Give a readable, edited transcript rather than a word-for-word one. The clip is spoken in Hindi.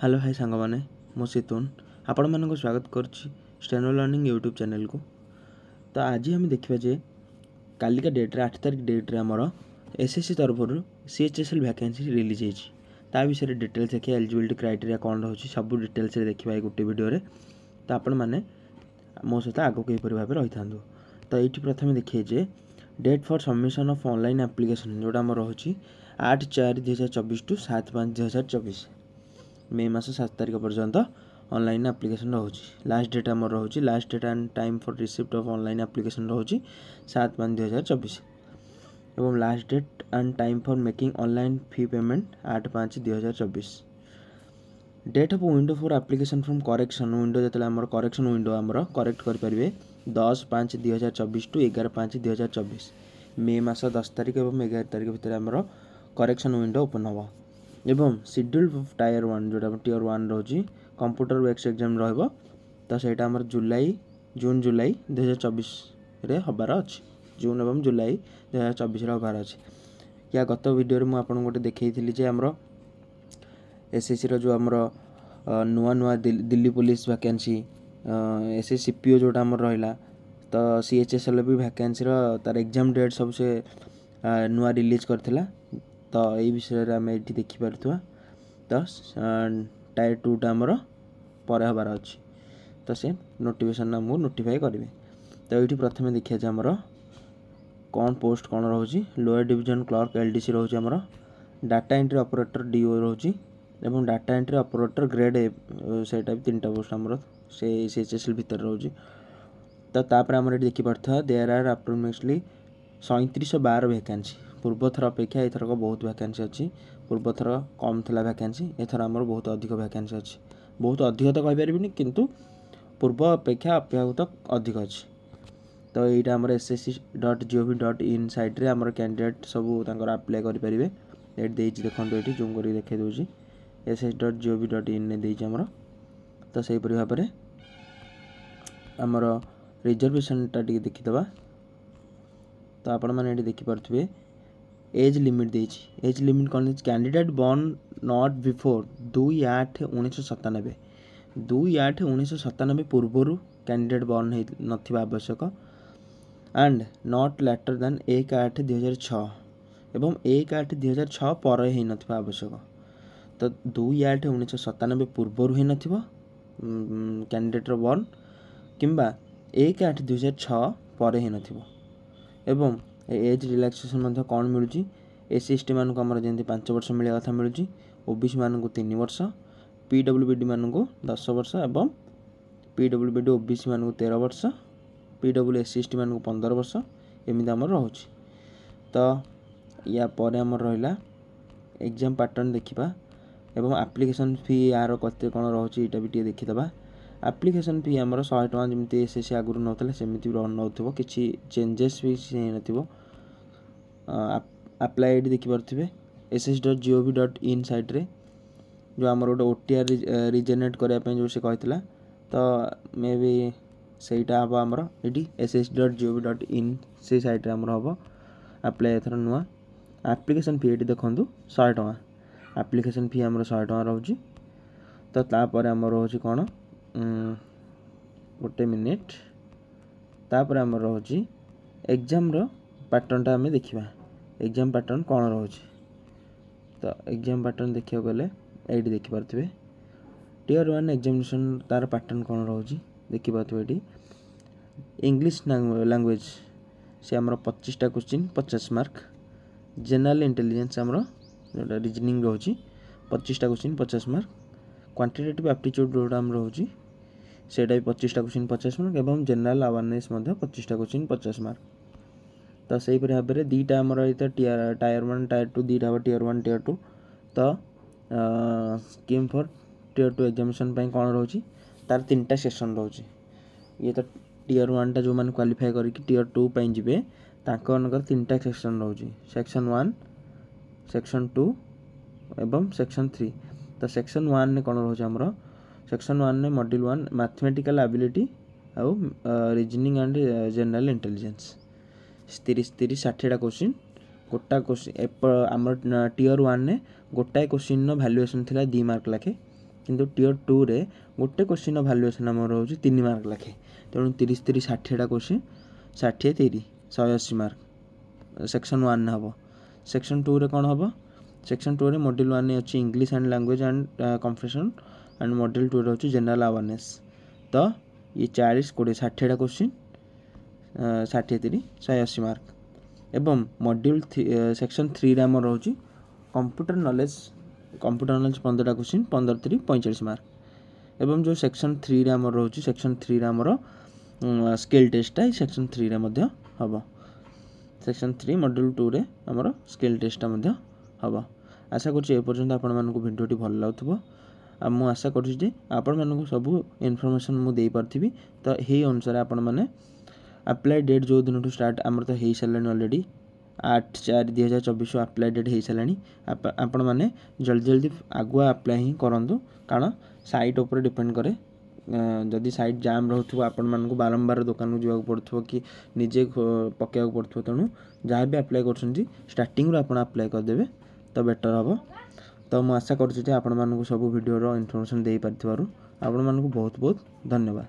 हेलो हाय सांग मैंने मो सितुन आपण मानक स्वागत करुच्ची स्टेनो लर्निंग यूट्यूब चैनल को। तो आज हम देखा जे कालिका डेट्रे 8 तारिख डेट्रे आमर एसएससी तरफ सीएचएसएल वैकेंसी रिलीज होता विषय डिटेल्स देखिए एलिजिबिलिटी क्राइटेरिया कौन रोचे सब डिटेल्स देखा गोटे वीडियो तो आपण मैंने मो सहित आगे यहपरी भाव रही था। तो ये प्रथम देखिए जे date for submission of online application जोटा आम रोचे 8/4/2024 टू 7/5/2024 मे मास 7 तारिख पर्यंत ऑनलाइन एप्लिकेशन रोचे। लास्ट डेट आम रोचे last date and time for receipt of online application रोचे 7/5/2024 एवं last date and time for making online fee payment 8/5/2024। Date of window for application from correction window जो आम करेक्शन विंडो आमर करेक्ट करेंगे 10/5/2024 टू 11/5/2024 मे मास 10 तारिख और 11 तारिख भितर आमर करेक्शन विंडो ओपन हम एवं शेड्यूल टायर 1 जोटा टियर 1 रोची कंप्यूटर बेस्ड एग्जाम रहिबो। तो सेटा हमर जून जुलाई 2024 रे हबार अछि जून एवं जुलाई 2024 रे हबार अछि। या गत वीडियो रे मु आपन गोटे देखैथिली जे हमर एसएससी रो जो हमर नुआ नुआ दिल्ली पुलिस वैकेंसी एसएससीपीओ जोटा हमर रहिला तो सीएचएसएल भी वैकेंसी रो तार एग्जाम डेट सब से नुआ रिलीज करथिला। तो ये विषय आम ये देखिपा तो टायर 2 टा आमर पर हबार अच्छी तो से नोटिफिकेशन आमको नोटिफाई करेंगे। तो ये प्रथम देखिए आमर कौन पोस्ट कौन रोचे लोअर डिवीजन क्लर्क एलडीसी रोचे आमर डाटा एंट्री ऑपरेटर डीओ रोचे एवं data entry operator grade A सेटा 3टा पोस्ट आमर से सीएचएसएल भितर रोचे। तो तापर आमर ये देखिपा देयर आर अप्रोक्सिमेटली 3712 वैकेंसी पूर्वथर अपेक्षा एथरक बहुत वैकेंसी अच्छी पूर्वथर कम थी वैकेंसी एथर आमर बहुत अधिक वैकेंसी अच्छी बहुत अधिक तो कहींपारे किंतु पूर्व अपेक्षा अपेक्षाकृत अधिक अच्छी। तो यहाँ आमर ssc.gov.in साइट्रे आमर कैंडिडेट सब अप्लाई करेंगे ये देखो ये जूम कर देखे दूसरी ssc.gov.in ने देती आमर। तो सहीपरी भाव में आमर रिजर्वेशनटा देखीदे तो आपण मैंने देखिपे एज लिमिट देछि एज लिमिट कौन देछि कैंडिडेट बॉर्न नॉट बिफोर 2/8/1997 2/8/1997 पूर्वर कैंडिडेट बॉर्न नथिबा आवश्यक एंड नॉट लेटर देन 1/8/2006 एवं 1/8/2006 पर ही नथिबा आवश्यक। तो 2/8/1997 पूर्वर ही नथिबो कैंडिडेट रो बॉर्न किंबा 1/8/2006 पर ही नथिबो एवं एज रिलैक्सेशन मध्य कौन मिलूँ एससी एसटी मानक आमर जमी 5 वर्ष मिलवा कथा मिलूँ ओबीसी मानक 3 वर्ष पीडब्ल्यूबीडी मानक 10 वर्ष एवं पीडब्ल्यूबीडी ओबीसी मानक 13 वर्ष पीडब्ल्यू एससी एसटी मानक 15 वर्ष एमती आमर रोचे। तो या पर आमर रहा एग्जाम पैटर्न देखा एवं एप्लिकेशन फी यार कते कौन रोचे यहाँ भी देखीदे। एप्लिकेशन फी आमर 100 टका जमी एसएससी आगुरी नौला सेमती नौ किसी चेंजेस भी नहीं अप्लाई आईडी देखिपे ssc.gov.in साइट्रे जो आमर गोटे ओटीआर रिजेनेट करने जो से कहला तो मे बी सहीटा हम आमर ये ssc.gov.in से साइट्रे आमर हम अप्लाई एथर नुआ एप्लिकेशन फी ये देखूँ 100 टका एप्लिकेशन फी आमर 100 टका रोचे। तो तापर आमर रोचे कौन गोटे मिनिट तापर आमर रोचे एग्जाम रो पैटर्नटा आम देखा एग्जाम पैटर्न कौन रोचे। तो एग्जाम पैटर्न देखा गले ये देखिपे टियर 1 एग्जामिनेशन तार पैटर्न कौन रोचे देखिपे ये इंग्लिश लैंग्वेज से आमर 25टा क्वेश्चन 50 मार्क जनरल इंटेलिजेंस आमर जो रीजनिंग रोचे 25टा क्वेश्चन 50 मार्क क्वांटिटेटिव एप्टीट्यूड जोटा आम रोचे सेटा भी 25टा क्वेश्चन 50 मार्क एवं जनरल अवेयरनेस 25टा क्वेश्चन 50 मार्क। तो सही भाव में दीटा आमर टायर 1 टायर 2 दीटा हम टियर 1 टियर 2। तो स्कीम फॉर टियर 2 एग्जामिनेशन कौन रोचे तार 3टा सेक्शन रोचे ये तो टियर 1 टा जो मैंने क्वालिफाई करके टियर 2 जी तांकर 3टा सेक्शन रोचे सेक्शन 1 सेक्शन 2 एवं सेक्शन 3। तो सेक्शन 1 ने कौन रोचे आमर सेक्शन 1 ने मॉड्यूल 1 मैथमेटिकल एबिलिटी आउ रीजनिंग एंड जनरल इंटेलिजेंस 30-60टा क्वेश्चन गोटा क्वेश्चन आम टियर 1 ने गोटाए क्वेश्चन भैल्युएसन थिला 2 मार्क लाखे किंतु टियर 2 रे गोटे क्वेश्चन वैल्यूएशन आम रोचे 3 मार्क लाखे तेणु 30 30 60टा क्वेश्चन 60 30 180 मार्क सेक्शन 1 हम सेक्शन 2 रे कौन हम सेक्शन 2 रे मॉड्यूल 1 अच्छी English and language and comprehension and module 2 रे अच्छी जनरल अवेयरनेस तो ये 40 20 60टा क्वेश्चन 60 30 180 मार्क एवं मॉड्यूल सेक्शन 3 रे आम रोचे कंप्यूटर नॉलेज 15टा क्वेश्चन 15 3 45 मार्क एवं जो सेक्शन 3 रे आम रोचे सेक्शन 3 रे आमर स्किल टेस्टा सेक्शन 3 रे मध्य हम सेक्शन 3 मॉड्यूल 2 रे आमर स्किल टेस्टा मध्य हम आशा करुँचे एपर्यंत आपण मानक भिडियोटी भल लगुव मु आशा करुँचे आपण मानक सब इनफॉरमेशन मु दे पारथिबी तो यही अनुसार आपण माने अप्लाई डेट जो दिन स्टार्ट आमर तो हो सारे ऑलरेडी 8/4/2024 अप्लाई डेट हो सारे आपण मैंने जल्दी जल्दी आगुआ अप्लाई ही करूँ कारण साइट उपर डिपेंड करे जदि साइट जाम रोथो आपण मानक बारंबार दुकान को जावाक पड़थो कि निजे पकेया पड़थो तेणु जहाँ भी अप्लाई कर स्टार्टिंग रो आपण अप्लाई करदेवे तो बेटर हम तो मुझे आशा करुँचे आपण मानक सब वीडियो इनफॉरमेशन दे पारिथिबारु आपण मानक बहुत बहुत धन्यवाद।